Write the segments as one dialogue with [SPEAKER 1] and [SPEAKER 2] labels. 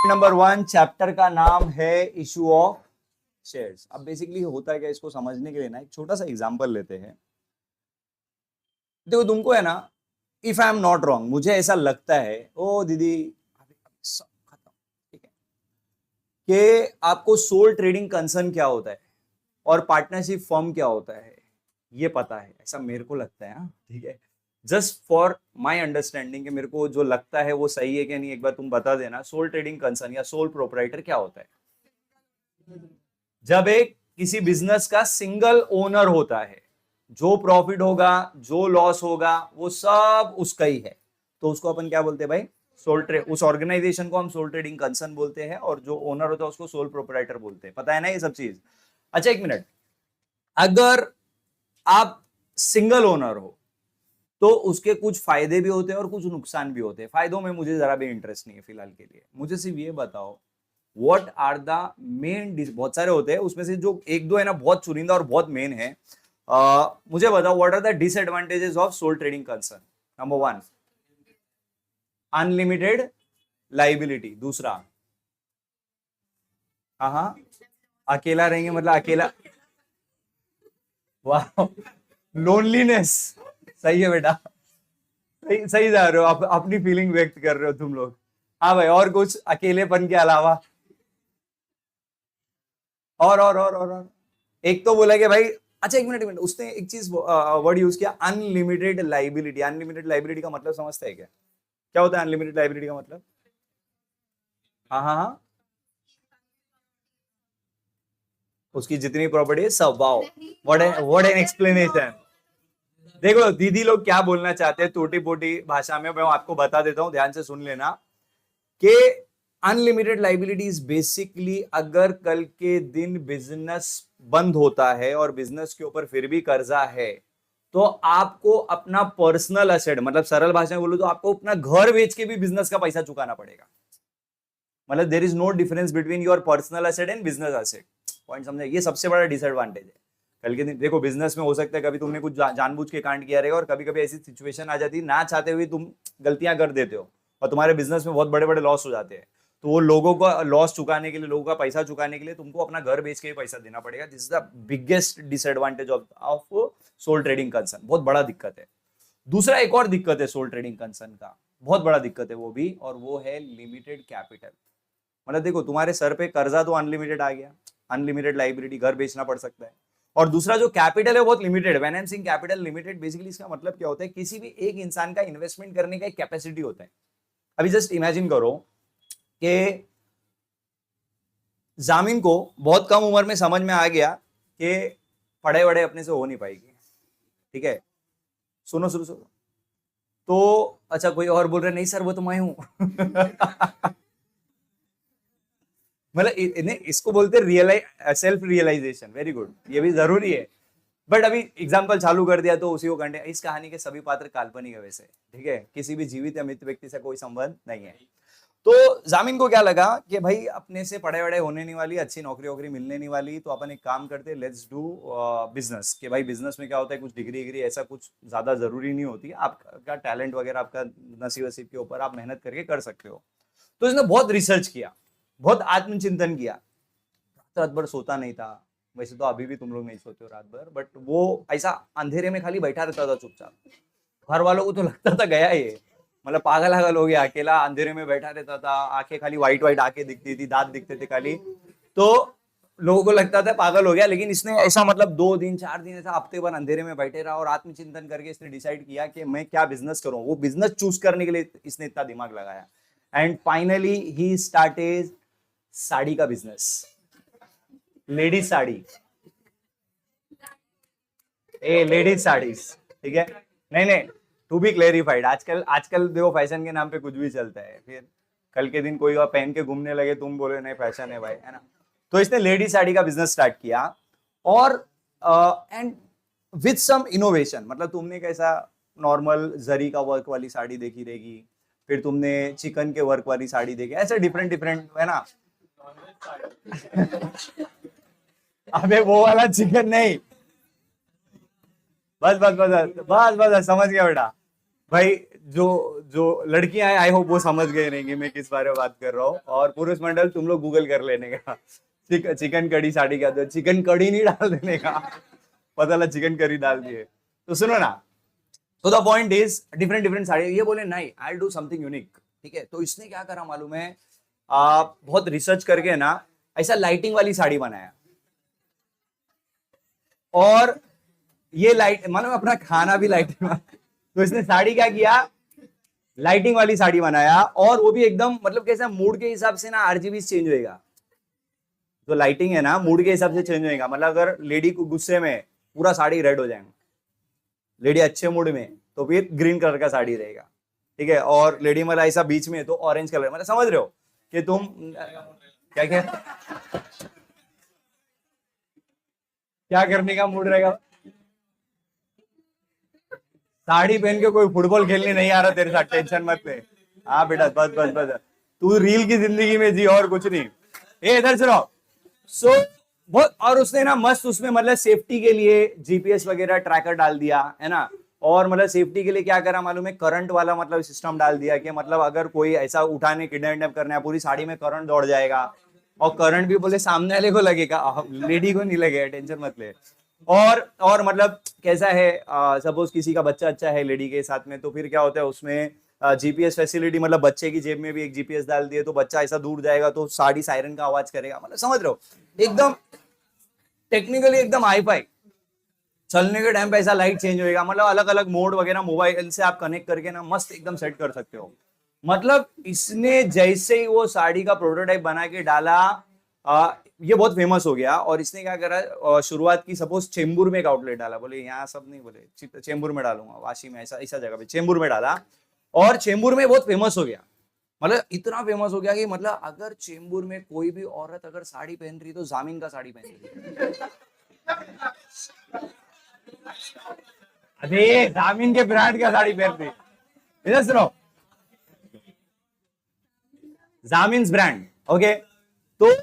[SPEAKER 1] Number 1 chapter का नाम है इशू ऑफ शेयर्स। अब बेसिकली होता है क्या, इसको समझने के लिए ना एक छोटा सा एग्जांपल लेते हैं। देखो तुमको है ना, if I am not wrong, मुझे ऐसा लगता है, ओ दीदी सब खत्म, ठीक है, कि आपको सोल ट्रेडिंग कंसर्न क्या होता है और पार्टनरशिप फर्म क्या होता है ये पता है, ऐसा मेरे को लगता है। ठीक है, जस्ट फॉर माय अंडरस्टैंडिंग कि मेरे को जो लगता है वो सही है कि नहीं, एक बार तुम बता देना। सोल ट्रेडिंग कंसर्न या सोल प्रोपराइटर क्या होता है? जब एक किसी बिजनेस का सिंगल ओनर होता है, जो प्रॉफिट होगा जो लॉस होगा वो सब उसका ही है, तो उसको अपन क्या बोलते हैं भाई? Soul trade. उस ऑर्गेनाइजेशन को हम सोल ट्रेडिंग कंसर्न बोलते हैं, और जो ओनर होता है उसको सोल प्रोपराइटर बोलते हैं। पता है ना ये सब चीज? अच्छा एक मिनट, अगर आप सिंगल ओनर हो तो उसके कुछ फायदे भी होते हैं और कुछ नुकसान भी होते हैं। फायदों में मुझे जरा भी इंटरेस्ट नहीं है फिलहाल के लिए। मुझे सिर्फ ये बताओ, व्हाट आर द मेन, बहुत सारे होते हैं उसमें से जो एक दो है ना बहुत चुनिंदा और बहुत मेन है। मुझे बताओ what are the disadvantages of sole trading concern. Number 1 unlimited liability. दूसरा, हाँ, अकेला रहेंगे मतलब अकेला, वाह, लोनलीनेस। सही है बेटा, सही सही जा रहे हो आप, अपनी फीलिंग व्यक्त कर रहे हो तुम लोग। हाँ भाई, और कुछ अकेलेपन के अलावा? और एक तो बोला कि भाई, अच्छा एक मिनट उसने एक चीज वर्ड यूज किया, अनलिमिटेड लाइबिलिटी। अनलिमिटेड लाइबिलिटी का मतलब समझते हैं क्या? क्या होता है अनलिमिटेड लाइबिलिटी का मतलब? हाँ, उसकी जितनी प्रॉपर्टी है सब। Wow, what an explanation. देखो दीदी लोग क्या बोलना चाहते हैं टूटी पोटी भाषा में, मैं आपको बता देता हूं, ध्यान से सुन लेना कि अनलिमिटेड लाइबिलिटी इज बेसिकली, अगर कल के दिन बिजनेस बंद होता है और बिजनेस के ऊपर फिर भी कर्जा है, तो आपको अपना पर्सनल एसेट, मतलब सरल भाषा में बोलूं तो आपको अपना घर बेच के भी बिजनेस का पैसा चुकाना पड़ेगा। मतलब there is no difference between your personal asset and business asset. Point समझे? ये सबसे बड़ा डिसएडवांटेज है। कल के दिन देखो बिजनेस में हो सकता है कभी तुमने कुछ जानबूझ के कांड किया रहेगा, और कभी कभी ऐसी सिचुएशन आ जाती है ना चाहते हुए तुम गलतियां कर देते हो और तुम्हारे बिजनेस में बहुत बड़े बड़े लॉस हो जाते हैं। तो वो लोगों का लॉस चुकाने के लिए, लोगों का पैसा चुकाने के लिए तुमको अपना घर बेच के भी पैसा देना पड़ेगा। This is the biggest disadvantage of sole trading concern. बहुत बड़ा दिक्कत है। दूसरा एक और दिक्कत है सोल ट्रेडिंग कंसर्न का, बहुत बड़ा दिक्कत है वो भी, और वो है लिमिटेड कैपिटल। मतलब देखो तुम्हारे सर पे कर्जा तो अनलिमिटेड आ गया, अनलिमिटेड लाइबिलिटी, घर बेचना पड़ सकता है, और दूसरा जो कैपिटल है बहुत limited. When I am saying capital limited, basically इसका मतलब क्या होता है? किसी भी एक इंसान का इन्वेस्टमेंट करने का एक कैपेसिटी होता है। अभी जस्ट इमेजिन करो कि जामिन को बहुत कम उम्र में समझ में आ गया कि पढ़ाई वढ़ाई अपने से हो नहीं पाएगी। ठीक है, सुनो सुनो सुनो, तो अच्छा कोई और बोल रहे नहीं सर वो तो मैं हूं। मतलब इसको बोलते सेल्फ रियलाइजेशन। वेरी गुड, ये भी जरूरी है। बट अभी एग्जाम्पल चालू कर दिया तो उसी को कंटे। इस कहानी के सभी पात्र काल्पनिक है वैसे, ठीक है, किसी भी जीवित या मृत व्यक्ति से कोई संबंध नहीं है। तो जामिन को क्या लगा कि भाई अपने से पढ़ाई वढ़ाई होने नहीं वाली, अच्छी नौकरी वोकरी मिलने नहीं वाली, तो अपन एक काम करते, लेट्स डू बिजनेस। कि भाई बिजनेस में क्या होता है, कुछ डिग्री डिग्री ऐसा कुछ ज्यादा जरूरी नहीं होती, आपका टैलेंट वगैरह, आपका नसीब वसीब के ऊपर आप मेहनत करके कर सकते हो। तो इसने बहुत रिसर्च किया, बहुत आत्मचिंतन किया, रात भर सोता नहीं था। वैसे तो अभी भी तुम लोग नहीं सोते हो रात भर, बट वो ऐसा अंधेरे में खाली बैठा रहता था चुपचाप। घर वालों को तो लगता था गया ये, मतलब पागल पागल हो गया, अकेला अंधेरे में बैठा रहता था, आंखें खाली व्हाइट व्हाइट आंखें दिखती थी, दांत दिखते थे खाली। तो लोगों को लगता था पागल हो गया। लेकिन इसने ऐसा मतलब 2 दिन 4 दिन ऐसा हफ्ते भर अंधेरे में बैठे रहा और आत्मचिंतन करके इसने डिसाइड किया कि मैं क्या बिजनेस करूं। वो बिजनेस चूज करने के लिए इसने इतना दिमाग लगाया, and finally he started sari का बिजनेस। लेडीज साड़ी, ए लेडीज साड़ीज, ठीक है। नहीं नहीं, टू बी क्लेरिफाइड, आजकल आजकल देखो फैशन के नाम पे कुछ भी चलता है, फिर कल के दिन कोई और पहन के घूमने लगे, तुम बोले नहीं फैशन है भाई, है ना। तो इसने लेडीज साड़ी का बिजनेस स्टार्ट किया, और एंड विथ सम इनोवेशन। मतलब तुमने कैसा नॉर्मल जरी का वर्क वाली साड़ी देखी रहेगी, फिर तुमने चिकन के वर्क वाली साड़ी देखी, ऐसे डिफरेंट डिफरेंट, है ना। अबे वो वाला चिकन नहीं, बस बस बस बस बस बस, समझ गया बेटा। भाई जो जो लड़कियां हैं आई होप वो समझ गए नहीं कि मैं किस बारे में बात कर रहा हूँ, और पुरुष मंडल तुम लोग गूगल कर लेने का चिकन कड़ी साड़ी क्या, तो चिकन कड़ी नहीं डाल देने का, पता लगा चिकन करी डाल दिए। तो सुनो ना, तो the point is different different sari, ये बोले नहीं आई डू समथिंग यूनिक, ठीक है। तो इसने क्या करा मालूम है, बहुत रिसर्च करके ना ऐसा लाइटिंग वाली साड़ी बनाया, और ये लाइट मानो अपना खाना भी लाइटिंग वाला, तो इसने साड़ी क्या किया, लाइटिंग वाली साड़ी बनाया, और वो भी एकदम मतलब कैसा मूड के हिसाब से ना आरजीबी चेंज होएगा, जो लाइटिंग है ना मूड के हिसाब से चेंज होएगा, मतलब अगर लेडी को गुस्से में पूरा साड़ी रेड हो जाएगा, लेडी अच्छे मूड में तो फिर ग्रीन कलर का साड़ी रहेगा, ठीक है, और लेडी मतलब ऐसा बीच में तो ऑरेंज कलर, मतलब समझ रहे हो कि तुम क्या क्या क्या करने का मूड रहेगा। साड़ी पहन के कोई फुटबॉल खेलने नहीं आ रहा तेरे साथ, टेंशन मत ले। हाँ बेटा बस बस बस, तू रील की जिंदगी में जी और कुछ नहीं। ए इधर सुनो, सो बहुत, और उसने ना मस्त उसमें मतलब सेफ्टी के लिए जीपीएस वगैरह ट्रैकर डाल दिया है ना, और मतलब सेफ्टी के लिए क्या करा मालूम है, करंट वाला मतलब सिस्टम डाल दिया कि मतलब अगर कोई ऐसा उठाने किडनैप करना है, पूरी साड़ी में करंट दौड़ जाएगा, और करंट भी बोले सामने वाले को लगेगा, लेडी को नहीं लगेगा, टेंशन मत ले। और मतलब कैसा है, सपोज किसी का बच्चा अच्छा है लेडी के साथ में, तो फिर क्या होता है उसमें जीपीएस फैसिलिटी, मतलब बच्चे की जेब में भी एक जीपीएस डाल दिए, तो बच्चा ऐसा दूर जाएगा तो साड़ी सायरन का आवाज करेगा, मतलब समझ रहे हो, एकदम टेक्निकली एकदम हाई फाई। चलने के टाइम पे ऐसा लाइट चेंज होएगा, मतलब अलग अलग मोड वगैरह मोबाइल से आप कनेक्ट करके ना मस्त एकदम सेट कर सकते हो। मतलब इसने जैसे ही वो साड़ी का प्रोटोटाइप बना के डाला, ये बहुत फेमस हो गया, और इसने क्या करा, शुरुआत की सपोज चेंबूर में एक आउटलेट डाला, बोले यहाँ सब नहीं, बोले चेंबूर में डालूंगा, वाशी में ऐसा ऐसा जगह पे चेंबूर में डाला, और चेंबूर में बहुत फेमस हो गया, मतलब इतना फेमस हो गया कि मतलब अगर चेंबूर में कोई भी औरत अगर साड़ी पहन रही तो जामीन का साड़ी पहन रही। अरे जामीन के ब्रांड का साड़ी पहन रही, इधर सुनो, जामीन ब्रांड, ओके। तो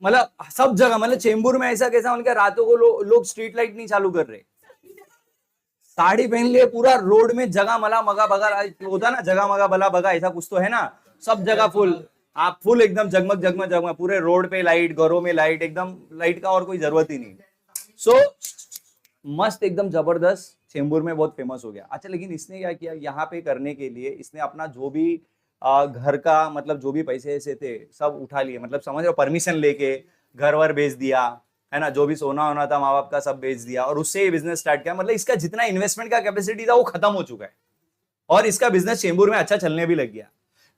[SPEAKER 1] मतलब सब जगह, मतलब चेंबूर में ऐसा कैसा उनका रातों को लोग स्ट्रीट लाइट नहीं चालू कर रहे, साड़ी पहन लिए पूरा रोड में जगह मला मगा बगा होता ना, जगह मगा बला बगा ऐसा कुछ तो है ना, सब जगह फुल, आप फुल एकदम जगमग जगमग जगमग, पूरे रोड पे लाइट, घरों में लाइट, एकदम लाइट का और कोई जरूरत ही नहीं। सो मस्त एकदम जबरदस्त, चेंबूर में बहुत फेमस हो गया। अच्छा लेकिन इसने क्या किया, यहाँ पे करने के लिए इसने अपना जो भी घर का मतलब जो भी पैसे ऐसे थे सब उठा लिए, मतलब समझ रहे हो, परमिशन लेके घर वर बेच दिया है ना, जो भी सोना होना था माँ बाप का सब बेच दिया, और उससे ये बिजनेस स्टार्ट किया, मतलब इसका जितना इन्वेस्टमेंट का कैपेसिटी था वो खत्म हो चुका है, और इसका बिजनेस चेंबूर में अच्छा चलने भी लग गया।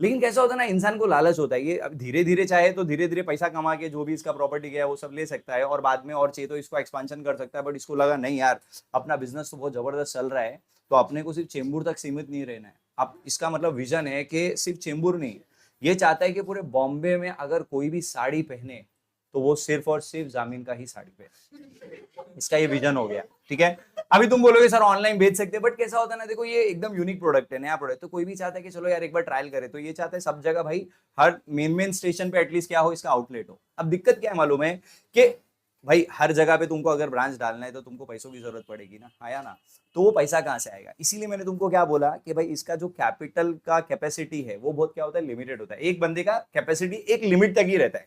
[SPEAKER 1] लेकिन कैसा होता है ना, इंसान को लालच होता है, ये अब धीरे धीरे चाहे तो धीरे धीरे पैसा कमा के जो भी इसका प्रॉपर्टी गया वो सब ले सकता है, और बाद में और चाहिए तो इसको एक्सपांशन कर सकता है, बट इसको लगा नहीं यार, अपना बिजनेस तो बहुत जबरदस्त चल रहा है, तो अपने को सिर्फ चेंबूर तक सीमित नहीं रहना है। अब इसका मतलब विजन है कि सिर्फ चेंबूर नहीं, ये चाहता है कि पूरे बॉम्बे में अगर कोई भी साड़ी पहने तो वो सिर्फ और सिर्फ जामीन का ही साड़ी पहने, इसका ये विजन हो गया, ठीक है। अभी तुम बोलोगे सर ऑनलाइन बेच सकते हैं, बट कैसा होता है ना, देखो ये एकदम यूनिक प्रोडक्ट है, नया प्रोडक्ट, तो कोई भी चाहता है कि चलो यार एक बार ट्रायल करे, तो ये चाहता है सब जगह भाई, हर मेन स्टेशन पे एटलीस्ट क्या हो, इसका आउटलेट हो। अब दिक्कत क्या है मालूम है कि भाई हर जगह पे तुमको अगर ब्रांच डालना है तो तुमको पैसों की जरूरत पड़ेगी ना, आया ना, तो वो पैसा कहाँ से आएगा, इसीलिए मैंने तुमको क्या बोला कि भाई इसका जो कैपिटल का कैपेसिटी है वो बहुत क्या होता है, लिमिटेड होता है, एक बंदे का कैपेसिटी एक लिमिट तक ही रहता है,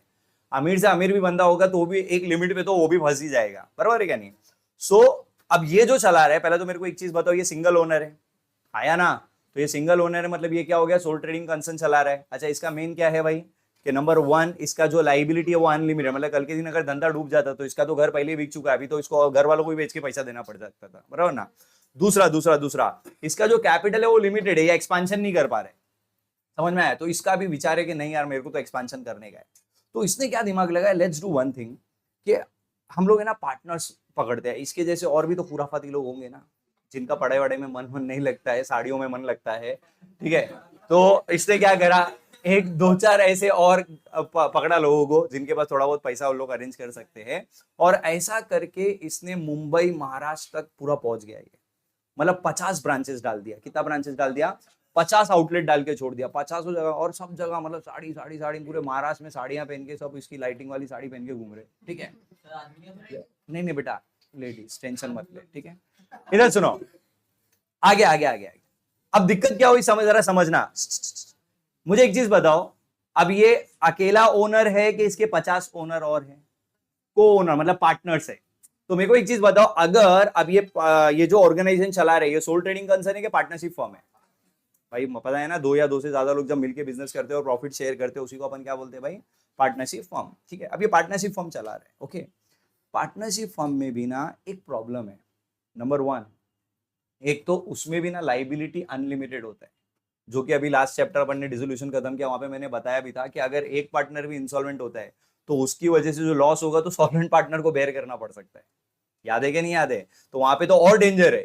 [SPEAKER 1] अमीर से अमीर भी बंदा होगा तो वो भी एक लिमिट पे तो वो भी फंस ही जाएगा, बराबर है क्या नहीं। सो अब ये जो चला रहा है, पहले तो मेरे को एक चीज बताओ, ये सिंगल ओनर है, आया ना, तो ये सिंगल ओनर है, मतलब ये क्या हो गया, सोल ट्रेडिंग कंसर्न चला रहा है। अच्छा इसका मेन क्या है भाई, कि नंबर वन इसका जो लाइबिलिटी है वो अनलिमिटेड है, मतलब कल के दिन अगर धंधा डूब जाता तो इसका तो घर पहले ही बिक चुका है, अभी तो इसको घर वालों को भी बेच के पैसा देना पड़ सकता था, बराबर ना। दूसरा दूसरा दूसरा इसका जो कैपिटल है वो लिमिटेड है, ये एक्सपांशन नहीं कर पा रहे, समझ में आया, तो इसका भी विचार है कि नहीं यार मेरे को तो एक्सपांशन करने का है। तो इसने क्या दिमाग लगाया, लेट्स डू वन थिंग, कि हम लोग है ना पार्टनर्स पकड़ते हैं, इसके जैसे और भी तो खुराफाती लोग होंगे ना, जिनका पढ़ाई वढ़ाई में मन नहीं लगता है, साड़ियों में मन लगता है, ठीक है। तो इसने क्या करा, एक दो चार ऐसे और पकड़ा लोगों को जिनके पास थोड़ा बहुत पैसा वो लोग अरेंज कर सकते हैं, और ऐसा करके इसने मुंबई महाराष्ट्र तक पूरा पहुंच गया, ये मतलब 50 ब्रांचेस डाल दिया, कितना ब्रांचेस डाल दिया, 50 आउटलेट डाल के छोड़ दिया, 50 जगह, और सब जगह मतलब साड़ी साड़ी साड़ी, पूरे महाराष्ट्र में साड़ियां पहन के सब इसकी लाइटिंग वाली साड़ी पहन के घूम रहे, ठीक है। नहीं नहीं बेटा, लेडीज टेंशन मत ले, ठीक है। इधर सुनो, आगे आगे आगे आगे, अब दिक्कत क्या हुई, समझ रहा, समझना। मुझे एक चीज बताओ, अब ये अकेला ओनर है कि इसके 50 ओनर और हैं, को ओनर मतलब पार्टनर्स है। तो मेरे को एक चीज बताओ, अगर अब ये जो ऑर्गेनाइजेशन चला रहे हैं, ये सोल ट्रेडिंग कंसर्न है कि पार्टनरशिप फर्म है? भाई पता है ना, दो या दो से ज्यादा लोग जब मिलकर बिजनेस करते हैं और प्रॉफिट शेयर करते हैं, उसी को अपन क्या बोलते हैं भाई? Partnership firm. ठीक है, अब ये पार्टनरशिप फर्म चला रहे हैं, ओके। पार्टनरशिप फर्म में भी ना एक प्रॉब्लम है। नंबर वन, एक तो उसमें भी ना लाइबिलिटी अनलिमिटेड होता है, जो कि अभी लास्ट चैप्टर अपन ने डिसोल्यूशन खत्म किया, वहां पे मैंने बताया भी था कि अगर एक पार्टनर भी इंसॉल्वेंट होता है तो उसकी वजह से जो लॉस होगा तो सॉल्वेंट पार्टनर को बेयर करना पड़ सकता है। याद है कि नहीं याद है? तो वहां पे तो और डेंजर है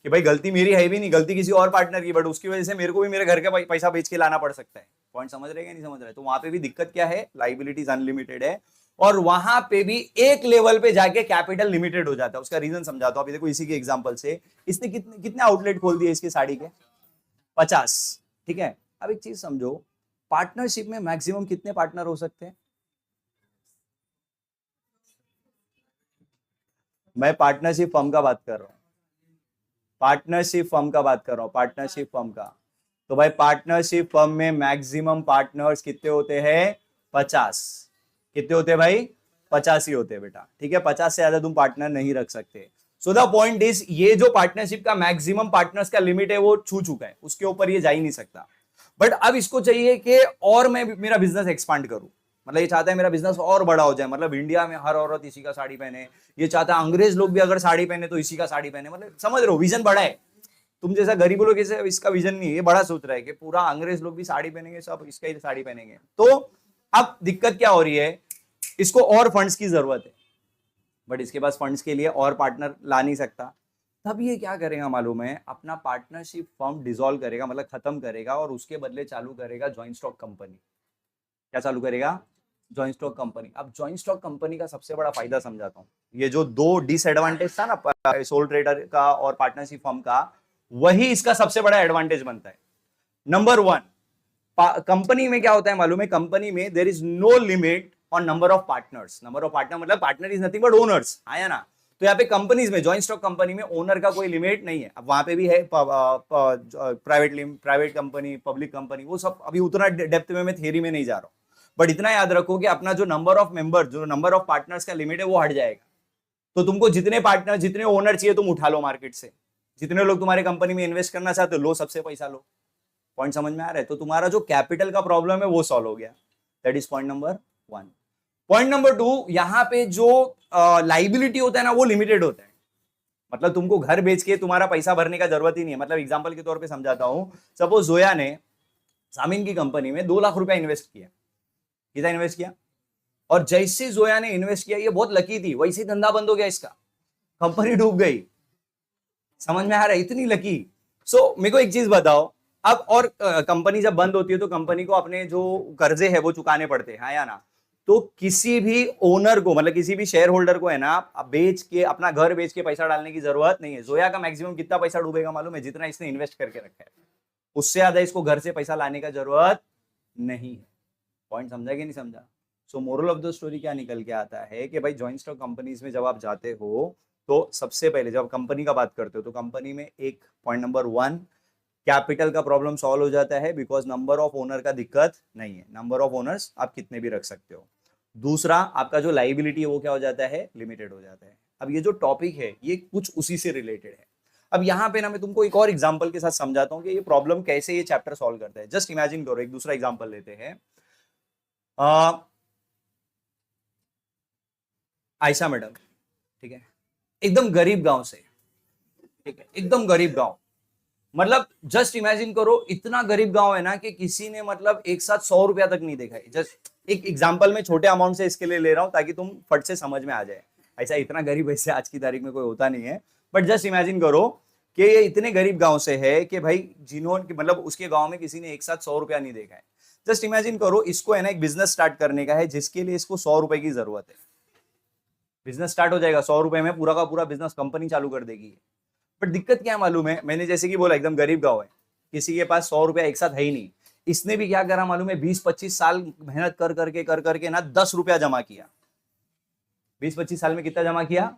[SPEAKER 1] कि भाई गलती मेरी है भी नहीं, गलती किसी और पार्टनर की, बट उसकी वजह से मेरे को भी मेरे घर का पैसा बेच के लाना पड़ सकता है। पॉइंट समझ रहे हैं नहीं समझ रहे? तो वहां पे भी दिक्कत क्या है, लाइबिलिटीज अनलिमिटेड है, और वहां पे भी एक लेवल पे जाके कैपिटल लिमिटेड हो जाता है। उसका रीजन समझाता हूं। अभी देखो इसी के एग्जांपल से, इसने कितने कितने आउटलेट खोल दिए इसके साड़ी के? 50। ठीक है, अब एक चीज समझो, पार्टनरशिप में मैक्सिमम कितने पार्टनर हो सकते हैं? मैं पार्टनरशिप फर्म का बात कर रहा हूं, पार्टनरशिप फर्म का बात कर रहा हूं, पार्टनरशिप फर्म का। तो भाई पार्टनरशिप फर्म में मैक्सिमम पार्टनर्स कितने होते हैं? 50। कितने होते हैं भाई? 50 ही होते हैं बेटा। ठीक है, 50 से ज्यादा तुम पार्टनर नहीं रख सकते। सो द पॉइंट इज, ये जो पार्टनरशिप का मैक्सिमम पार्टनर्स का लिमिट है वो छू चुका है, उसके ऊपर ये जा ही नहीं सकता। बट अब इसको चाहिए कि और मैं मेरा बिजनेस एक्सपांड करूं, मतलब ये चाहता है मेरा बिजनेस और बड़ा हो जाए, मतलब इंडिया में हर औरत इसी का साड़ी पहने, ये चाहता है अंग्रेज लोग भी अगर साड़ी पहने तो इसी का साड़ी पहने, मतलब समझ रहे हो, विजन बड़ा है। तुम जैसा गरीब लोग कैसे, इसका विजन नहीं है, ये बड़ा सोच रहा है कि पूरा अंग्रेज लोग भी साड़ी पहनेंगे, सब इसका ही साड़ी पहनेंगे। तो अब दिक्कत क्या हो रही है, इसको और फंड्स की जरूरत है, बट इसके पास फंड्स के लिए और पार्टनर ला नहीं सकता। तब ये क्या करेगा मालूम है, अपना पार्टनरशिप फर्म डिसॉल्व करेगा, मतलब खत्म करेगा, और उसके बदले चालू करेगा ज्वाइंट स्टॉक कंपनी। क्या चालू करेगा? Joint stock company. अब ज्वाइंट स्टॉक कंपनी का सबसे बड़ा फायदा समझाता हूं। ये जो दो डिसएडवांटेज था ना सोल ट्रेडर का और पार्टनरशिप फर्म का, वही इसका सबसे बड़ा एडवांटेज बनता है। नंबर वन, कंपनी में क्या होता है मालूम है? कंपनी में there is no limit on number of partners. Number of partner मतलब partner is nothing but owners, आया ना? तो यहाँ पे कंपनीज में, ज्वाइंट स्टॉक कंपनी में ओनर का कोई लिमिट नहीं है। अब वहां पे भी है प्राइवेट कंपनी, पब्लिक कंपनी, वो सब अभी उतना डेप्थ में मैं थियरी में नहीं जा रहा हूं, बट इतना याद रखो कि अपना जो नंबर ऑफ मेंबर, जो नंबर ऑफ पार्टनर्स का लिमिट है वो हट जाएगा। तो तुमको जितने पार्टनर, जितने ओनर चाहिए तुम उठा लो मार्केट से, जितने लोग तुम्हारे कंपनी में इन्वेस्ट करना चाहते हो लो, सबसे पैसा लो। पॉइंट समझ में आ रहा है? तो तुम्हारा जो कैपिटल का प्रॉब्लम है वो सॉल्व हो गया। That is point number one. Point number two, यहां पे जो लाइबिलिटी होता है ना वो लिमिटेड होता है, मतलब तुमको घर बेच के तुम्हारा पैसा भरने का जरूरत ही नहीं है। मतलब एग्जांपल के तौर पे समझाता हूं, सपोज जोया ने सामिन की कंपनी में 2 लाख रुपया इन्वेस्ट किया। कितना इन्वेस्ट किया? और जैसे जोया ने इन्वेस्ट किया, ये बहुत लकी थी, वैसे ही धंधा बंद हो गया इसका, कंपनी डूब गई। समझ में आ रहा है? इतनी लकी। सो मेरे को एक चीज बताओ, अब और कंपनी जब बंद होती है तो कंपनी को अपने जो कर्जे है वो चुकाने पड़ते हैं, हाँ या ना? तो किसी भी ओनर को, मतलब किसी भी शेयर होल्डर को है ना, बेच के, अपना घर बेच के पैसा डालने की जरूरत नहीं है। जोया का मैक्सिमम कितना पैसा डूबेगा मालूम है? जितना इसने इन्वेस्ट करके रखा है, उससे ज्यादा इसको घर से पैसा लाने का जरूरत नहीं है। पॉइंट समझा कि नहीं समझा? सो मोरल ऑफ द स्टोरी क्या निकल के आता है कि भाई ज्वाइंट स्टॉक कंपनीज में जब आप जाते हो तो सबसे पहले जब कंपनी का बात करते हो तो कंपनी में एक पॉइंट नंबर वन, कैपिटल का प्रॉब्लम सॉल्व हो जाता है, बिकॉज नंबर ऑफ ओनर का दिक्कत नहीं है, नंबर ऑफ ओनर्स आप कितने भी रख सकते हो। दूसरा, आपका जो लाइबिलिटी है वो क्या हो जाता है? लिमिटेड हो जाता है। अब ये जो टॉपिक है ये कुछ उसी से रिलेटेड है। अब यहाँ पे ना मैं तुमको एक और एग्जांपल के साथ समझाता हूँ कि ये प्रॉब्लम कैसे ये चैप्टर सॉल्व करता है। जस्ट इमेजिन करो, एक दूसरा एग्जांपल लेते हैं। आयशा मैडम, ठीक है, एकदम गरीब गांव से, ठीक है, एकदम गरीब गांव, मतलब जस्ट इमेजिन करो, इतना गरीब गांव है ना कि किसी ने मतलब एक साथ 100 रुपया तक नहीं देखा है। जस्ट एक एग्जांपल में छोटे अमाउंट से इसके लिए ले रहा हूं ताकि तुम फट से समझ में आ जाए। ऐसा इतना गरीब ऐसे आज की तारीख में कोई होता नहीं है, बट जस्ट इमेजिन करो कि ये इतने गरीब गांव से है कि भाई जिन्होंने, मतलब उसके गांव में किसी ने एक साथ 100 रुपया नहीं देखा है। जस्ट इमेजिन करो, इसको है ना एक बिजनेस स्टार्ट करने का है, जिसके लिए इसको 100 रुपए की जरूरत है। बिजनेस स्टार्ट हो जाएगा 100 रुपए में, पूरा का पूरा बिजनेस कंपनी चालू कर देगी। बट दिक्कत क्या है मालूम है? मैंने जैसे कि बोला एकदम गरीब गांव है, किसी के पास 100 रुपया एक साथ है ही नहीं। इसने भी क्या करा मालूम है? 20-25 साल मेहनत कर करके ना 10 रुपया जमा किया। 20-25 साल में कितना जमा किया?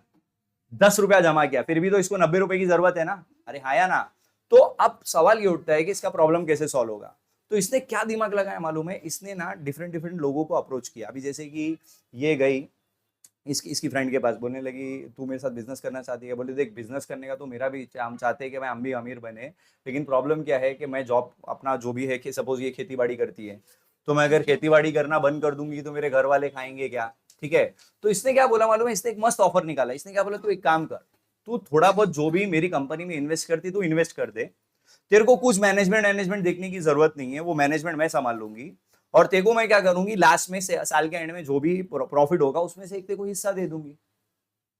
[SPEAKER 1] 10 रुपया जमा किया। फिर भी तो इसको 90 रुपए की जरूरत है ना? अरे हाँ या ना? तो अब सवाल ये उठता है कि इसका प्रॉब्लम कैसे सॉल्व होगा। तो इसने क्या दिमाग लगाया मालूम है, इसने ना डिफरेंट डिफरेंट लोगों को अप्रोच किया। अभी जैसे कि ये गई इसकी फ्रेंड के पास, बोलने लगी तू मेरे साथ बिजनेस करना चाहती है। बोले देख बिजनेस करने का तो मेरा भी इच्छा, हम चाहते हैं कि भाई हम भी अमीर बने, लेकिन प्रॉब्लम क्या है कि मैं जॉब अपना जो भी है कि सपोज ये खेती बाड़ी करती है, तो मैं अगर खेती बाड़ी करना बंद कर दूंगी तो मेरे घर वाले खाएंगे क्या, ठीक है। तो इसने क्या बोला मालूम है, इसने एक मस्त ऑफर निकाला। इसने क्या बोला, तू एक काम कर, तू थोड़ा बहुत जो भी मेरी कंपनी में इन्वेस्ट करती तू इन्वेस्ट कर दे, तेरे को कुछ मैनेजमेंट देखने की जरूरत नहीं है, वो मैनेजमेंट मैं संभाल लूंगी, और तेरे को मैं क्या करूंगी लास्ट में से साल के एंड में जो भी प्रॉफिट होगा उसमें से एक तेरे को हिस्सा दे दूंगी।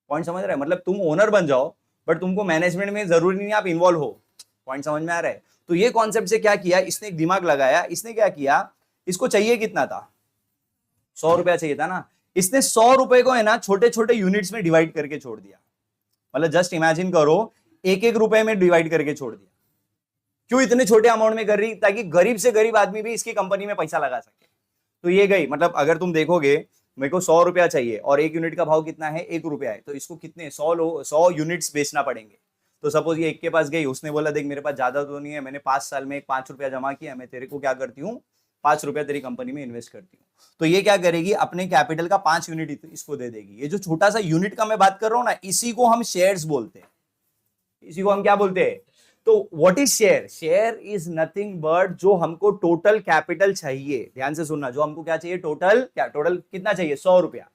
[SPEAKER 1] पॉइंट समझ रहा है, मतलब तुम ओनर बन जाओ बट तुमको मैनेजमेंट में जरूरी नहीं आप इन्वॉल्व हो। पॉइंट समझ में आ रहा है। तो ये कॉन्सेप्ट से क्या किया इसने, एक दिमाग लगाया। इसने क्या किया, इसको चाहिए कितना था, 100 रुपया चाहिए था ना, इसने 100 रुपए को है ना छोटे छोटे यूनिट्स में डिवाइड करके छोड़ दिया। मतलब जस्ट इमेजिन करो, एक एक रुपए में डिवाइड करके छोड़ दिया। क्यों इतने छोटे अमाउंट में कर रही, ताकि गरीब से गरीब आदमी भी इसकी कंपनी में पैसा लगा सके। तो ये गई, मतलब अगर तुम देखोगे मेरे को 100 रुपया चाहिए और एक यूनिट का भाव कितना है, 1 रुपया है, तो इसको कितने 100 यूनिट्स बेचना पड़ेंगे। तो सपोज ये एक के पास गई, उसने बोला देख मेरे पास ज्यादा तो नहीं है, मैंने 5 साल में 5 रुपया जमा किया, मैं तेरे को क्या करती हूँ 5 रुपया तेरी कंपनी में इन्वेस्ट करती हूँ। तो ये क्या करेगी, अपने कैपिटल का 5 यूनिट इसको दे देगी। ये जो छोटा सा यूनिट का मैं बात कर रहा हूँ ना, इसी को हम शेयर्स बोलते हैं। इसी को हम क्या बोलते हैं, तो what is share, share is nothing but जो हमको टोटल कैपिटल चाहिए, ध्यान से सुनना, जो हमको क्या चाहिए टोटल, क्या टोटल कितना चाहिए 100 रुपया,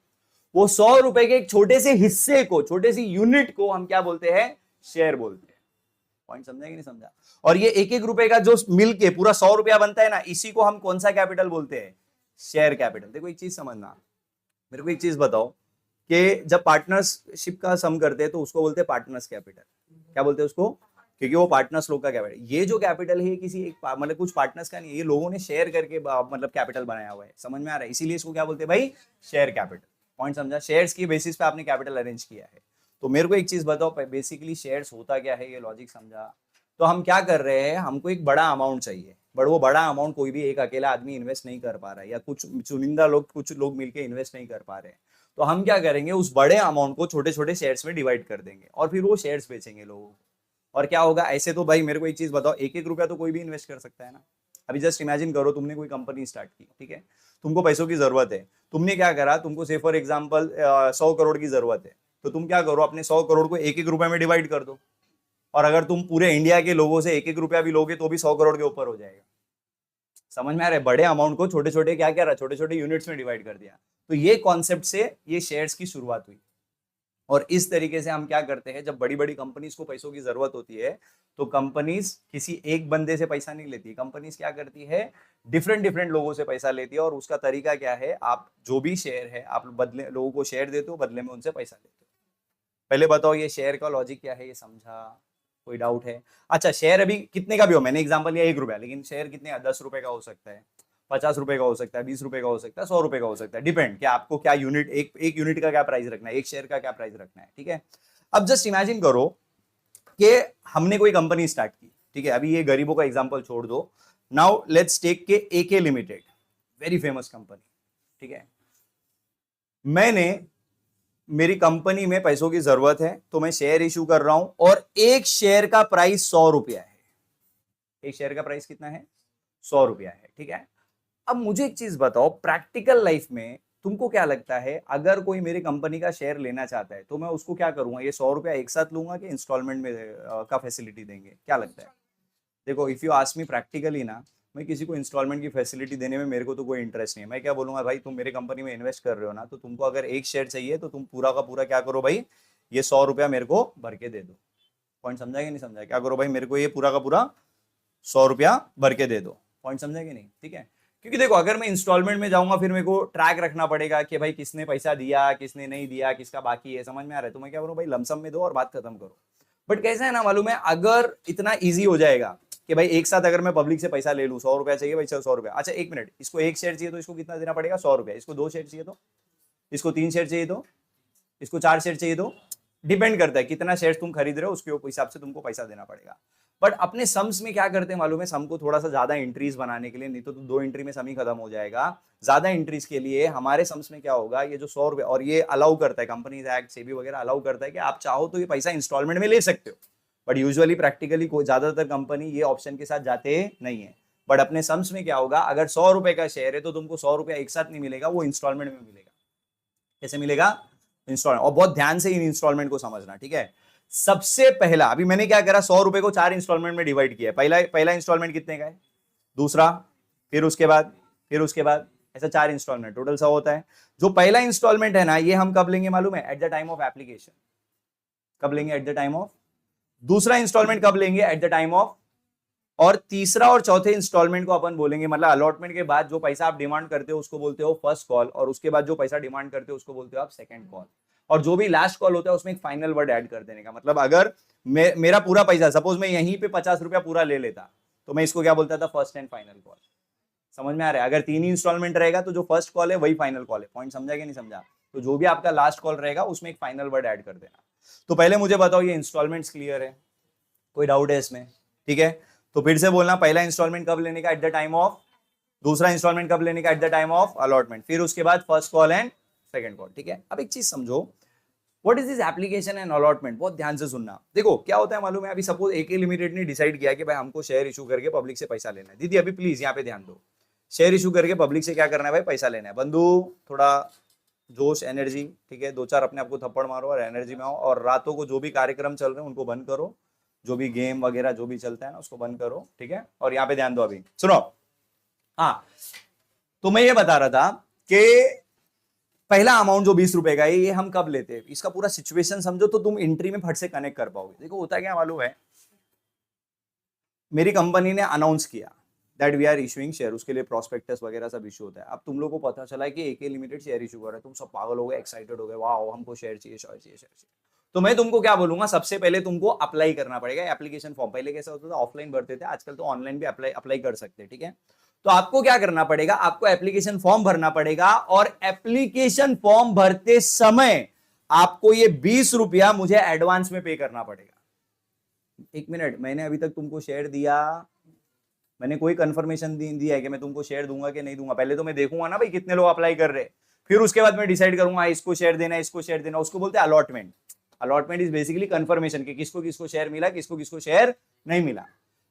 [SPEAKER 1] वो 100 रुपए के एक छोटे से हिस्से को, छोटे सी यूनिट को हम क्या बोलते हैं, शेयर बोलते हैं। पॉइंट समझा कि नहीं समझा। और ये एक एक रुपए का जो मिल के पूरा 100 रुपया बनता है ना, इसी को हम कौन सा कैपिटल बोलते हैं, शेयर कैपिटल। देखो एक चीज समझना, मेरे को एक चीज बताओ कि जब पार्टनरशिप का सम करते हैं तो उसको बोलते हैं पार्टनर्स कैपिटल। क्या बोलते हैं उसको, क्योंकि वो पार्टनर्स लोग का कैपिटल। ये जो कैपिटल है किसी एक मतलब कुछ पार्टनर्स का नहीं है, ये लोगों ने शेयर करके मतलब कैपिटल बनाया हुआ है। समझ में आ रहा है, इसीलिए इसको क्या बोलते हैं भाई, शेयर कैपिटल। पॉइंट समझा, शेयर्स की बेसिस पे आपने कैपिटल अरेंज किया है। तो मेरे को एक चीज बताओ, बेसिकली शेयर्स होता क्या है, ये लॉजिक समझा। तो हम क्या कर रहे हैं, हमको एक बड़ा अमाउंट चाहिए, बट वो बड़ा अमाउंट कोई भी एक अकेला आदमी इन्वेस्ट नहीं कर पा रहा है, या कुछ चुनिंदा लोग, कुछ लोग मिलकर इन्वेस्ट नहीं कर पा रहे हैं। तो हम क्या करेंगे, उस बड़े अमाउंट को छोटे छोटे शेयर्स में डिवाइड कर देंगे और फिर वो शेयर्स बेचेंगे लोगों को। और क्या होगा, ऐसे तो भाई मेरे को एक चीज बताओ, एक एक रुपया तो कोई भी इन्वेस्ट कर सकता है ना। अभी जस्ट इमेजिन करो, तुमने कोई कंपनी स्टार्ट की, ठीक है, तुमको पैसों की जरूरत है, तुमने क्या करा, तुमको से फॉर एग्जाम्पल 100 करोड़ की जरूरत है, तो तुम क्या करो, अपने 100 करोड़ को एक एक रुपए में डिवाइड कर दो। और अगर तुम पूरे इंडिया के लोगों से एक एक रुपया भी लोगे तो भी 100 करोड़ के ऊपर हो जाएगा। समझ में आ रहा है, बड़े अमाउंट को छोटे छोटे क्या क्या रहा, छोटे छोटे यूनिट्स में डिवाइड कर दिया। तो ये कॉन्सेप्ट से ये शेयर्स की शुरुआत हुई। और इस तरीके से हम क्या करते हैं, जब बड़ी बड़ी कंपनीज को पैसों की जरूरत होती है तो कंपनीज किसी एक बंदे से पैसा नहीं लेती, कंपनीज क्या करती है, डिफरेंट डिफरेंट लोगों से पैसा लेती है। और उसका तरीका क्या है, आप जो भी शेयर है आप बदले लोगों को शेयर देते हो, बदले में उनसे पैसा लेते हो। पहले बताओ ये शेयर का लॉजिक क्या है, ये समझा, कोई डाउट है। अच्छा शेयर अभी कितने का भी हो, मैंने एग्जांपल लिया 1 रुपया, लेकिन शेयर कितने 10 रुपए का हो सकता है, 50 रुपए का हो सकता है, 20 रुपए का हो सकता है, 100 रुपए का हो सकता है, डिपेंड कि आपको क्या यूनिट, एक यूनिट का क्या प्राइस रखना है, एक शेयर का क्या प्राइस रखना है, ठीक है। अब जस्ट इमेजिन करो कि हमने कोई कंपनी स्टार्ट की, ठीक है, अभी ये गरीबों का एग्जांपल छोड़ दो। नाउ लेट्स टेक के एके लिमिटेड, वेरी फेमस कंपनी, ठीक है। मैंने, मेरी कंपनी में पैसों की जरूरत है तो मैं शेयर इशू कर रहा हूं, और एक शेयर का प्राइस 100 रुपया है। एक शेयर का प्राइस कितना है, 100 रुपया है, ठीक है। अब मुझे एक चीज बताओ, प्रैक्टिकल लाइफ में तुमको क्या लगता है, अगर कोई मेरी कंपनी का शेयर लेना चाहता है तो मैं उसको क्या करूंगा, ये 100 रुपया एक साथ लूंगा कि इंस्टॉलमेंट में का फैसिलिटी देंगे, क्या लगता है। देखो if you ask me practically ना, मैं किसी को इंस्टॉलमेंट की फैसिलिटी देने में मेरे को तो कोई इंटरेस्ट नहीं है। मैं क्या बोलूंगा, भाई तुम मेरे कंपनी में इन्वेस्ट कर रहे हो ना, तो तुमको अगर एक शेयर चाहिए तो तुम पूरा का पूरा क्या करो भाई, ये 100 रुपया मेरे को भर के दे दो। पॉइंट समझा कि नहीं समझा, क्या करो भाई, मेरे को ये पूरा का पूरा 100 रुपया भर के दे दो। पॉइंट समझा कि नहीं, ठीक है। क्योंकि देखो अगर मैं इंस्टॉलमेंट में जाऊंगा फिर मेरे को ट्रैक रखना पड़ेगा कि भाई किसने पैसा दिया, किसने नहीं दिया, किसका बाकी है, समझ में आ रहा है। तो मैं क्या करूं भाई, लमसम में दो और बात खत्म करो। बट कैसा है ना, मालूम है, अगर इतना ईजी हो जाएगा कि भाई एक साथ अगर मैं पब्लिक से पैसा ले लूं, 100 रुपया चाहिए भाई, 100 रुपया, अच्छा एक मिनट, इसको एक शेयर चाहिए तो इसको कितना देना पड़ेगा, 100 रुपया, इसको 2 शेयर चाहिए तो, इसको 3 शेयर चाहिए तो, इसको 4 शेयर चाहिए तो, डिपेंड करता है कितना शेयर तुम खरीद रहे हो, उसके हिसाब से तुमको पैसा देना पड़ेगा। बट अपने सम्स में क्या करते हैं मालूम है, सम को थोड़ा सा ज्यादा एंट्रीज बनाने के लिए, नहीं तो 2 एंट्री में सम ही खत्म हो जाएगा, ज्यादा एंट्रीज के लिए हमारे सम्स में क्या होगा, ये जो 100 रुपए, और ये अलाउ करता है कंपनीज एक्ट, सेबी वगैरह अलाउ करता है कि आप चाहो तो ये पैसा इंस्टॉलमेंट में ले सकते हो, बट यूजुअली प्रैक्टिकली कोई ज्यादातर कंपनी ये ऑप्शन के साथ जाते नहीं है। बट अपने सम्स में क्या होगा, अगर 100 रुपए का शेयर है तो तुमको 100 रुपया एक साथ नहीं मिलेगा, वो इंस्टॉलमेंट में मिलेगा। कैसे मिलेगा? इंस्टॉलमेंट। और बहुत ध्यान से इन इंस्टॉलमेंट को समझना, ठीक है। सबसे पहला अभी मैंने क्या करा, 100 रुपए को 4 इंस्टॉलमेंट में डिवाइड किया। पहला इंस्टॉलमेंट कितने का है, दूसरा, फिर उसके बाद ऐसा 4 इंस्टॉलमेंट, टोटल 100 होता है। जो पहला इंस्टॉलमेंट है ना, ये हम कब लेंगे मालूम है? At the time of application. कब लेंगे? At the time of. दूसरा इंस्टॉलमेंट कब लेंगे? At the time of. और तीसरा और चौथे इंस्टॉलमेंट को अपन बोलेंगे, मतलब अलॉटमेंट के बाद जो पैसा आप डिमांड करते हो उसको बोलते हो फर्स्ट कॉल, और उसके बाद जो पैसा डिमांड करते हो उसको बोलते हो आप सेकंड कॉल। और जो भी लास्ट कॉल होता है उसमें एक फाइनल वर्ड ऐड कर देने का। मतलब अगर मेरा पूरा पैसा, सपोज मैं यहीं पे 50 रुपया पूरा ले लेता, तो मैं इसको क्या बोलता था? First and final call. समझ में आ रहा है? अगर 3 ही इंस्टॉलमेंट रहेगा तो जो फर्स्ट कॉल है वही फाइनल कॉल है। पॉइंट समझा कि नहीं समझा? तो जो भी आपका लास्ट कॉल रहेगा उसमें एक फाइनल वर्ड ऐड कर देना। तो पहले मुझे बताओ ये इंस्टॉलमेंट्स क्लियर है? कोई डाउट है इसमें? ठीक है, तो फिर से बोलना, पहला इंस्टॉलमेंट कब लेने का? At the time of. दूसरा इंस्टॉलमेंट कब लेने का? At the time of allotment. फिर उसके बाद first call and second call. ठीक है, अब एक चीज समझो, what is this application and allotment? बहुत ध्यान से सुनना। देखो क्या होता है मालूम है, अभी सपोज एके लिमिटेड ने डिसाइड किया कि भाई हमको शेयर इशू करके पब्लिक से पैसा लेना है। दीदी अभी प्लीज यहाँ पे ध्यान दो, शेयर इशू करके पब्लिक से क्या करना है भाई? पैसा लेना है। बंधु थोड़ा जोश, एनर्जी, ठीक है, 2-4 अपने आपको थप्पड़ मारो और एनर्जी में आओ। और रातों को जो भी कार्यक्रम चल रहे हैं उनको बंद करो, जो भी गेम वगैरह जो भी चलता है ना उसको बंद करो, ठीक है। और यहाँ पे ध्यान दो, अभी सुनो। हाँ, तो मैं ये बता रहा था कि पहला अमाउंट जो 20 रुपए का है, ये हम कब लेते हैं, इसका पूरा सिचुएशन समझो तो तुम एंट्री में फट से कनेक्ट कर पाओगे। देखो होता क्या मालूम है, मेरी कंपनी ने अनाउंस किया that we are issuing share, उसके लिए प्रोस्पेक्टस वगैरह सब इशू होता है। अब तुम लोगों को पता चला है कि एके लिमिटेड शेयर इशू कर रहा है, तुम सब पागल हो गए, एक्साइटेड हो गए, वाह हमको शेयर चाहिए, शेयर चाहिए, शेयर चाहिए। तो मैं तुमको क्या बोलूंगा, सबसे पहले तुमको अप्लाई करना पड़ेगा एप्लीकेशन फॉर्म। पहले कैसा होता था, ऑफलाइन भरते थे, आजकल तो ऑनलाइन भी अप्लाई कर सकते हैं, ठीक है। तो आपको क्या करना पड़ेगा, आपको एप्लीकेशन फॉर्म भरना पड़ेगा, और एप्लीकेशन फॉर्म भरते समय आपको ये 20 रुपया मुझे एडवांस में पे करना पड़ेगा। एक मिनट, मैंने अभी तक तुमको शेयर दिया? मैंने कोई कंफर्मेशन दिया है कि मैं तुमको शेयर दूंगा कि नहीं दूंगा? पहले तो मैं देखूंगा ना भाई कितने लोग अप्लाई कर रहे हैं, फिर उसके बाद मैं डिसाइड करूंगा इसको शेयर देना, इसको शेयर देना। उसको बोलते हैं allotment. Allotment is basically confirmation कि किसको किसको शेयर मिला, किसको किसको शेयर नहीं मिला।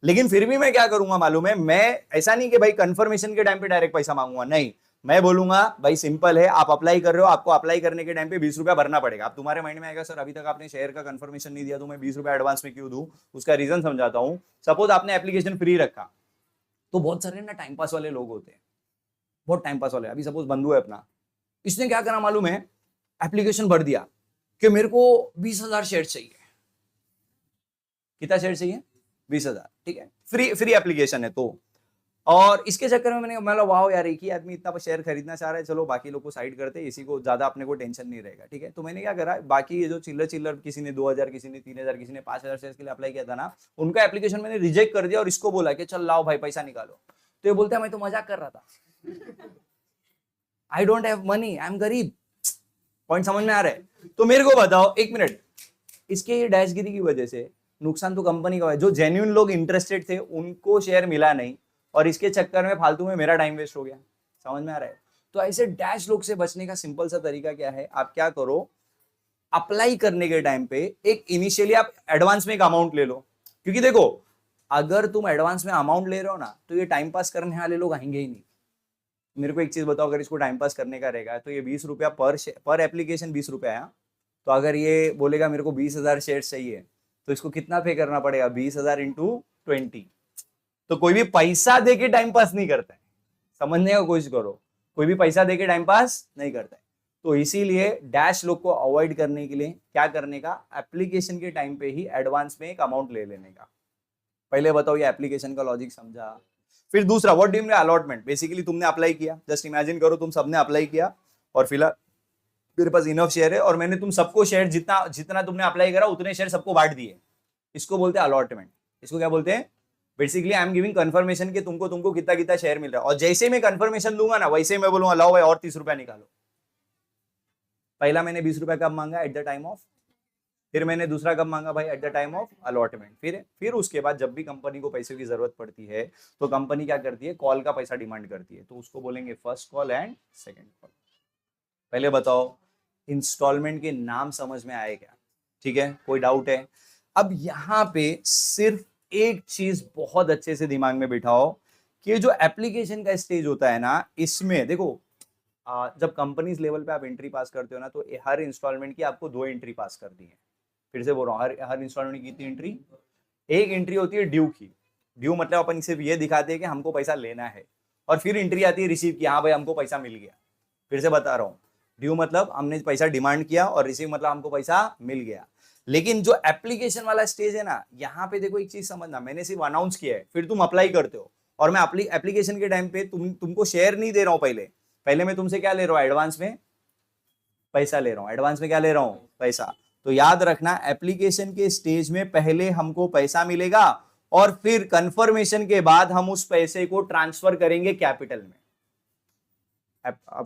[SPEAKER 1] लेकिन फिर भी मैं क्या करूंगा मालूम है, मैं ऐसा नहीं कि भाई कंफर्मेशन के टाइम पे डायरेक्ट पैसा मांगूंगा, नहीं। मैं बोलूंगा भाई सिंपल है, आप अप्लाई कर रहे हो, आपको अप्लाई करने के टाइम पे 20 रुपया भरना पड़ेगा। अब तुम्हारे माइंड में आएगा सर अभी तक आपने शेयर का कंफर्मेशन नहीं दिया तो मैं 20 रुपया एडवांस में क्यों दूं? उसका रीजन समझाता हूं। सपोज आपने एप्लीकेशन फ्री रखा, तो बहुत सारे ना टाइम पास वाले लोग होते हैं, बहुत टाइम पास वाले। अभी सपोज बंधु है अपना, इसने क्या करा मालूम है, एप्लीकेशन भर दिया कि मेरे को 20,000 शेयर चाहिए। कितना शेयर चाहिए? 20,000, ठीक है, फ्री एप्लीकेशन है तो। और इसके चक्कर में मैंने मतलब वाह यार, एक ही आदमी इतना शेयर खरीदना चाह रहा है, चलो बाकी लोग को साइड करते हैं, इसी को ज्यादा अपने को टेंशन नहीं रहेगा, ठीक है। तो मैंने क्या करा, बाकी ये जो चिल्लर किसी ने 2,000, किसी ने 3,000, किसी ने 5,000 शेयर के लिए अप्लाई किया था ना, उनका एप्लीकेशन मैंने रिजेक्ट कर दिया और इसको बोला कि चल लाओ भाई पैसा निकालो। तो ये बोलता है मैं तो मजाक कर रहा था, I don't have money, I am गरीब। पॉइंट समझ में आ रहा है? तो मेरे को बताओ एक मिनट, इसके ये डैशगिरी की वजह से नुकसान तो कंपनी का है। जो जेन्युइन लोग इंटरेस्टेड थे उनको शेयर मिला नहीं, और इसके चक्कर में फालतू में मेरा टाइम वेस्ट हो गया। समझ में आ रहा है? तो ऐसे डैश लोग से बचने का सिंपल सा तरीका क्या है, आप क्या करो, अप्लाई करने के टाइम पे एक इनिशियली आप एडवांस में एक अमाउंट ले लो। क्योंकि देखो अगर तुम एडवांस में अमाउंट ले रहे हो ना, तो ये टाइम पास करने वाले लोग आएंगे ही नहीं। मेरे को एक चीज बताओ, अगर इसको टाइम पास करने का रहेगा तो ये 20 रुपया पर एप्लीकेशन 20 रुपया है। तो अगर ये बोलेगा मेरे को 20,000 शेयर चाहिए, तो इसको कितना पे करना पड़ेगा? 20,000 इंटू 20। तो कोई भी पैसा देके टाइम पास नहीं करता है, समझने का कोशिश करो, कोई भी पैसा देके टाइम पास नहीं करता है। तो इसीलिए डैश लोग को अवॉइड करने के लिए क्या करने का, एप्लीकेशन के टाइम पे ही एडवांस में एक अमाउंट ले लेने का। पहले बताओ ये एप्लीकेशन का लॉजिक समझा? फिर दूसरा, what do you mean allotment? Basically तुमने अप्लाई किया, जस्ट इमेजिन करो तुम सबने अप्लाई किया और फिलहाल मेरे पास इनफ शेयर है और मैंने तुम सबको शेयर जितना जितना तुमने अप्लाई करा उतने शेयर सबको बांट दिए। इसको बोलते हैं अलॉटमेंट। इसको क्या बोलते हैं? Basically I am giving confirmation कि तुमको तुमको कितना कितना शेयर मिल रहा है, और जैसे मैं कंफर्मेशन दूंगा ना वैसे मैं बोलूंगा लाओ भाई और 30 रुपया निकालो। पहला मैंने 20 रुपया कब मांगा? At the time of. फिर मैंने दूसरा कब मांगा भाई? At the time of allotment. फिर उसके बाद जब भी कंपनी को पैसे की जरूरत पड़ती है तो कंपनी क्या करती है, कॉल का पैसा डिमांड करती है, तो उसको बोलेंगे first call and second call. पहले बताओ इंस्टॉलमेंट के नाम समझ में आए क्या? ठीक है, कोई डाउट है? अब यहां पे सिर्फ एक चीज बहुत अच्छे से दिमाग में बिठाओ कि जो एप्लीकेशन का स्टेज होता है ना, इसमें देखो जब कंपनीज लेवल पे आप एंट्री पास करते हो ना, तो हर इंस्टॉलमेंट की आपको 2 एंट्री पास करती है। फिर से बोल रहा हूँ, हर इंस्टॉलमेंट की कितनी एंट्री? एक एंट्री होती है ड्यू की। ड्यू मतलब अपन सिर्फ ये दिखाते हैं कि हमको पैसा लेना है, और फिर एंट्री आती है रिसीव की, हाँ भाई हमको पैसा मिल गया। फिर से बता रहा हूँ, ड्यू मतलब हमने पैसा डिमांड किया, और रिसीव मतलब हमको पैसा मिल गया। लेकिन जो एप्लीकेशन वाला स्टेज है ना, यहाँ पे देखो एक चीज समझना, मैंने सिर्फ अनाउंस किया है, फिर तुम अप्लाई करते हो, और मैं एप्लीकेशन के टाइम पे तुमको शेयर नहीं दे रहा हूँ। पहले मैं तुमसे क्या ले रहा हूँ? एडवांस में पैसा ले रहा हूँ। एडवांस में क्या ले रहा हूँ? पैसा। तो याद रखना, एप्लीकेशन के स्टेज में पहले हमको पैसा मिलेगा, और फिर कंफर्मेशन के बाद हम उस पैसे को ट्रांसफर करेंगे कैपिटल में।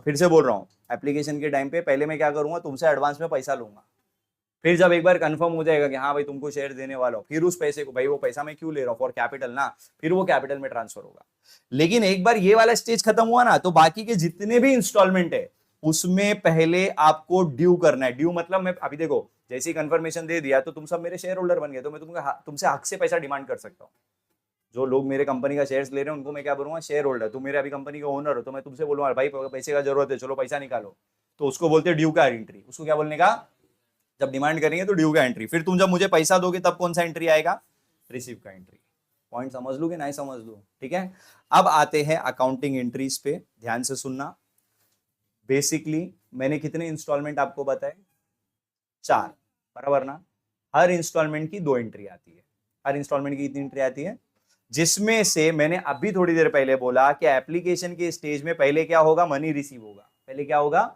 [SPEAKER 1] फिर से बोल रहा हूँ, एप्लीकेशन के टाइम पे पहले मैं क्या करूंगा? तुमसे एडवांस में पैसा लूंगा, फिर जब एक बार कंफर्म हो जाएगा कि हाँ भाई तुमको शेयर देने वाला हो, फिर उस पैसे को, भाई वो पैसा मैं क्यों ले रहा हूँ? फॉर कैपिटल ना, फिर वो कैपिटल में ट्रांसफर होगा। लेकिन एक बार ये वाला स्टेज खत्म हुआ ना, तो बाकी के जितने भी इंस्टॉलमेंट है उसमें पहले आपको ड्यू करना है। ड्यू मतलब मैं अभी देखो, जैसे ही कंफर्मेशन दे दिया तो तुम सब मेरे शेयर होल्डर बन गए, तो मैं तुमसे हक से पैसा डिमांड कर सकता हूँ। जो लोग मेरे कंपनी का शेयर्स ले रहे हैं उनको मैं क्या बोलूंगा? Share holder. तुम मेरे अभी कंपनी का ओनर हो, तो मैं तुमसे बोलूंगा भाई पैसे का जरूरत है, चलो पैसा निकालो, तो उसको बोलते हैं ड्यू का एंट्री। उसको क्या बोलने का? जब डिमांड करेंगे तो ड्यू का एंट्री। फिर तुम जब मुझे पैसा दोगे तब कौन सा एंट्री आएगा? रिसीव का एंट्री। पॉइंट समझ लो कि नहीं समझ लो? ठीक है। अब आते हैं अकाउंटिंग एंट्रीज पे, ध्यान से सुनना। बेसिकली मैंने कितने इंस्टॉलमेंट आपको बताए? 4, बराबर ना? हर इंस्टॉलमेंट की 2 एंट्री आती है। हर इंस्टॉलमेंट की कितनी एंट्री आती है? जिसमें से मैंने अभी थोड़ी देर पहले बोला कि एप्लीकेशन के स्टेज में पहले क्या होगा? मनी रिसीव होगा। पहले क्या होगा?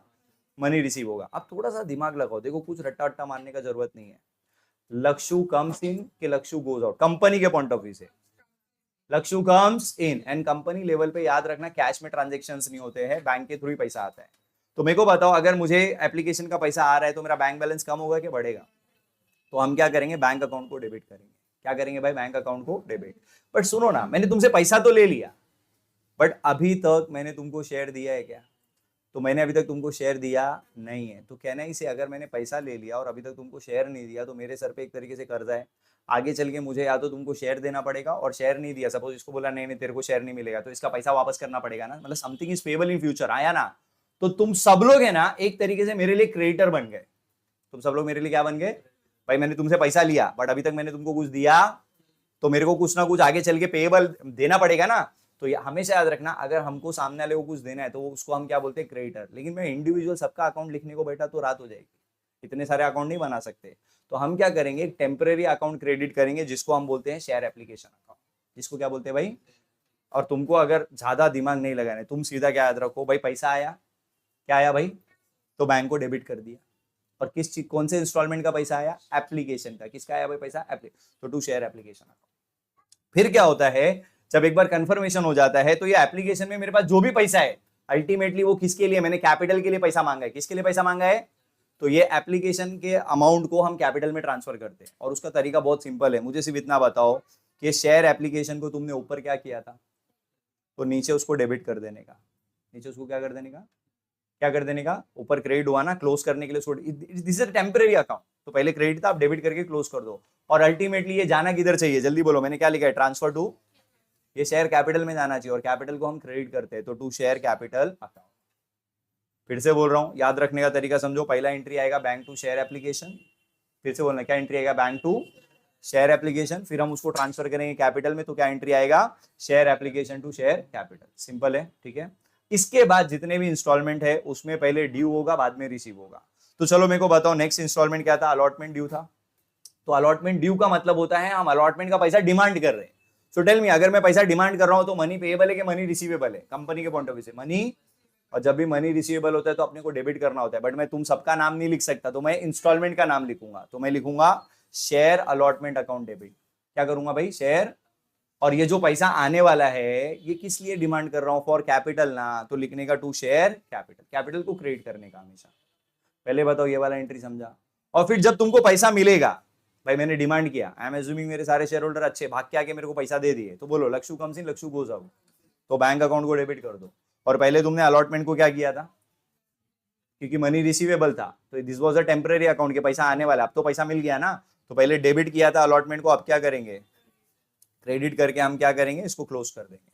[SPEAKER 1] मनी रिसीव होगा। अब थोड़ा सा दिमाग लगाओ, देखो कुछ रट्टा अट्टा मारने का जरूरत नहीं है। लक्षु कम्स इन के लक्षु गोज आउट, कंपनी के पॉइंट ऑफ व्यू से Lakshu comes in, and company level पे याद रखना कैश में ट्रांजेक्शन्स नहीं होते हैं, बैंक के थ्रू ही पैसा आता है। तो मेरे को बताओ, अगर मुझे एप्लीकेशन का पैसा आ रहा है तो मेरा बैंक बैलेंस कम होगा कि बढ़ेगा? तो हम क्या करेंगे? बैंक अकाउंट को डेबिट करेंगे। क्या करेंगे भाई? बैंक अकाउंट को डेबिट। बट सुनो ना, मैंने तुमसे पैसा तो ले लिया, बट अभी तक मैंने तुमको शेयर दिया है क्या? तो मैंने अभी तक तुमको शेयर दिया नहीं है। तो कहना ही से, अगर मैंने पैसा ले लिया और अभी तक तुमको शेयर नहीं दिया, तो मेरे सर पे एक तरीके से कर्जा है। आगे चल के मुझे या तो तुमको शेयर देना पड़ेगा, और शेयर नहीं दिया, सपोज इसको बोला नहीं नहीं तेरे को शेयर नहीं मिलेगा, तो इसका पैसा वापस करना पड़ेगा ना। मतलब something is payable in future, आया ना? तो तुम सब लोग है ना, एक तरीके से मेरे लिए क्रेडिटर बन गए। तुम सब लोग मेरे लिए क्या बन गए? भाई मैंने तुमसे पैसा लिया, बट अभी तक मैंने तुमको कुछ दिया, तो मेरे को कुछ ना कुछ आगे चल के पेएबल देना पड़ेगा ना। तो ये हमेशा याद रखना, अगर हमको सामने वाले को कुछ देना है तो उसको हम क्या बोलते हैं? क्रेडिटर। लेकिन मैं इंडिविजुअल सबका अकाउंट लिखने को बैठा तो रात हो जाएगी, इतने सारे अकाउंट नहीं बना सकते। तो हम क्या करेंगे? एक टेम्परेरी अकाउंट क्रेडिट करेंगे, जिसको हम बोलते हैं शेयर एप्लीकेशन अकाउंट। जिसको क्या बोलते हैं भाई? और तुमको अगर ज्यादा दिमाग नहीं लगाना है, तुम सीधा क्या याद रखो भाई? पैसा आया, क्या आया भाई? तो बैंक को डेबिट कर दिया। और किस चीज, कौन से इंस्टॉलमेंट का पैसा आया? एप्लीकेशन का। किसका आया भाई पैसा? तो टू शेयर एप्लीकेशन अकाउंट। फिर क्या होता है? जब एक बार कंफर्मेशन हो जाता है, तो ये एप्लीकेशन में मेरे पास जो भी पैसा है, अल्टीमेटली वो किसके लिए? मैंने कैपिटल के लिए पैसा मांगा है। किसके लिए पैसा मांगा है? तो ये एप्लीकेशन के अमाउंट को हम कैपिटल में ट्रांसफर करते हैं। और उसका तरीका बहुत सिंपल है, मुझे सिर्फ इतना बताओ कि शेयर एप्लीकेशन को तुमने ऊपर क्या किया था? तो नीचे उसको डेबिट कर देने का। नीचे उसको क्या कर देने का? क्या कर देने का? ऊपर क्रेडिट हुआ ना, क्लोज करने के लिए। दिस इज टेम्परेरी अकाउंट, तो पहले क्रेडिट था, आप डेबिट करके क्लोज कर दो। और अल्टीमेटली ये जाना किधर चाहिए? जल्दी बोलो, मैंने क्या लिखा है? ट्रांसफर टू, ये शेयर कैपिटल में जाना चाहिए, और कैपिटल को हम क्रेडिट करते हैं, तो टू शेयर कैपिटल अकाउंट। फिर से बोल रहा हूं, याद रखने का तरीका समझो। पहला एंट्री आएगा बैंक टू शेयर एप्लीकेशन। फिर से बोलना, क्या एंट्री आएगा? Bank to share application. फिर हम उसको ट्रांसफर करेंगे कैपिटल में, तो क्या एंट्री आएगा? Share application to share capital. Simple है, ठीक है। इसके बाद जितने भी इंस्टॉलमेंट है उसमें पहले ड्यू होगा, बाद में रिसीव होगा। तो चलो मेरे को बताओ, नेक्स्ट इंस्टॉलमेंट क्या था? अलॉटमेंट ड्यू था। तो अलॉटमेंट ड्यू का मतलब होता है हम अलॉटमेंट का पैसा डिमांड कर रहे हैं। सो टेल मी, अगर मैं पैसा डिमांड कर रहा हूं तो मनी पेएबल है कि मनी रिसीवेबल है? कंपनी के पॉइंट ऑफ व्यू से मनी। और जब भी मनी रिसीवेबल होता है तो अपने को डेबिट करना होता है। बट मैं तुम सबका नाम नहीं लिख सकता, तो मैं इंस्टॉलमेंट का नाम लिखूंगा। तो मैं लिखूंगा शेयर अलॉटमेंट अकाउंट डेबिट। क्या करूंगा भाई? शेयर। और ये जो पैसा आने वाला है, ये किस लिए डिमांड कर रहा हूं? फॉर कैपिटल ना, तो लिखने का टू शेयर कैपिटल। कैपिटल को क्रिएट करने का हमेशा। पहले बताओ, ये वाला एंट्री समझा? और फिर जब तुमको पैसा मिलेगा, भाई मैंने डिमांड किया, आई एम एज्यूमिंग मेरे सारे शेयर होल्डर अच्छे भाग के आके मेरे को पैसा दे दिए, तो बोलो Lakshu comes in Lakshu goes out, तो बैंक अकाउंट को डेबिट कर दो। और पहले तुमने अलॉटमेंट को क्या किया था? क्योंकि मनी रिसीवेबल था, तो this was a temporary account के पैसा आने वाला, अब तो पैसा मिल गया ना, तो पहले डेबिट किया था अलॉटमेंट को, अब क्या करेंगे, क्रेडिट करके हम क्या करेंगे, इसको क्लोज कर देंगे।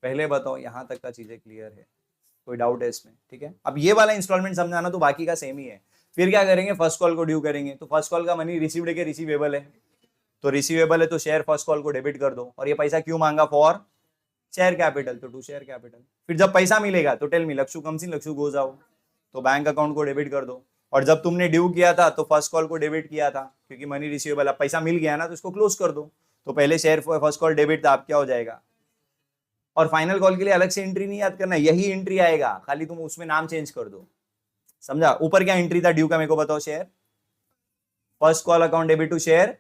[SPEAKER 1] पहले बताओ यहां तक का चीजें क्लियर है, कोई डाउट है इसमें? ठीक है, अब ये वाला इंस्टॉलमेंट समझाना, तो बाकी का सेम ही है। फिर क्या करेंगे, फर्स्ट कॉल को ड्यू करेंगे, तो फर्स्ट कॉल का मनी रिसीव्ड है कि रिसीवेबल है, तो रिसीवेबल है तो शेयर फर्स्ट कॉल को डेबिट कर दो। और ये पैसा क्यों मांगा, फॉर शेयर कैपिटल, तो टू शेयर कैपिटल। फिर जब पैसा मिलेगा तो tell me Lakshu comes in Lakshu goes out, तो बैंक अकाउंट को डेबिट कर दो। और जब तुमने ड्यू किया था तो फर्स्ट कॉल को डेबिट किया था, क्योंकि मनी रिसीवेबल, अब पैसा मिल गया ना तो इसको क्लोज कर दो। तो पहले शेयर फर्स्ट कॉल डेबिट था, अब क्या हो जाएगा, और फाइनल कॉल के लिए अलग से एंट्री नहीं याद करना, यही एंट्री आएगा, खाली तुम उसमें नाम चेंज कर दो। समझा? ऊपर क्या एंट्री था ड्यू का, मेरे को बताओ, share first call account debit to share,